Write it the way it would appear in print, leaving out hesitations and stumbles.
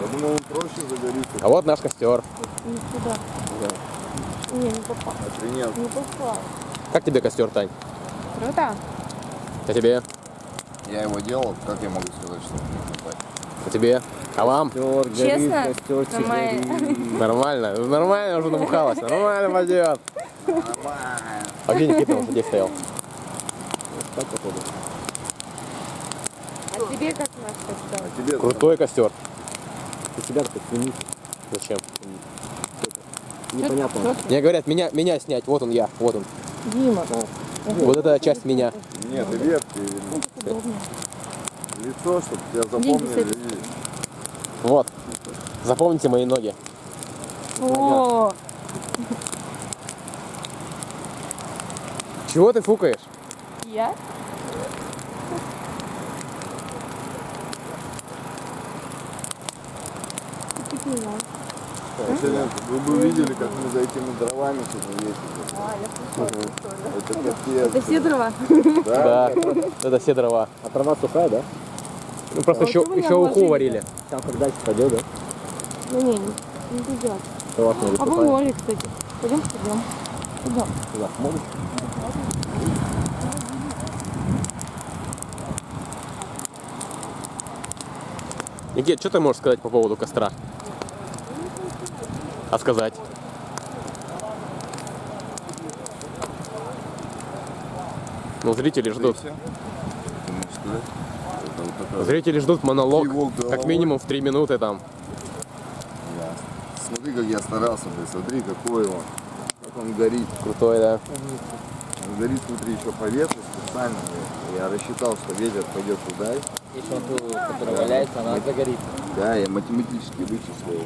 Я думал, он проще загорится. А вот наш костер. Не сюда. Да. Не попал. Охренел. Не попал. Как тебе костер, Тань? Круто. А тебе? Я его делал, как я могу сказать, что он не попасть? А тебе? А вам? Честно, нормально. Нормально. Нормально уже набухалась. Нормально пойдет. Нормально. А где Никита уже? Где стоял? Так, походу. А тебе как наш костер? А тебе? Крутой костер. Ты себя так сними. Зачем? Непонятно. Мне говорят, меня снять. Вот он я. Вот он. Дима. Вот эта часть меня. Нет, ты ветки. Удобно. Лицо, чтобы тебя запомнили. И... Вот. Запомните мои ноги. О, Чего ты фукаешь? я? Сегодня вы бы видели, как мы за этими дровами сегодня ездили. А, я слышала эту историю. Это капец. Это все дрова? Да. Это все дрова. А трава сухая, да? Ну просто А еще, вот вы не еще уху обложили. варили. Там как дальше пойдет, да? Ну не придет. Трава смотри, А вы сухая. море, кстати. Пойдем, пойдем. Пойдем. Да, можешь? Никит, что ты можешь сказать по поводу костра? А сказать? Ну, зрители ждут. Ты можешь сказать? Это вот такая Зрители ждут монолог. Кивок Как головой. минимум в 3 минуты там. ясно. Смотри, как я старался, блядь, смотри, какой он. Как он горит. Крутой, да. Он горит, смотри, еще по ветру специально. Блядь. Я рассчитал, что ветер пойдет туда. Если он, который валяется, она загорит. Да, я математически вычислил.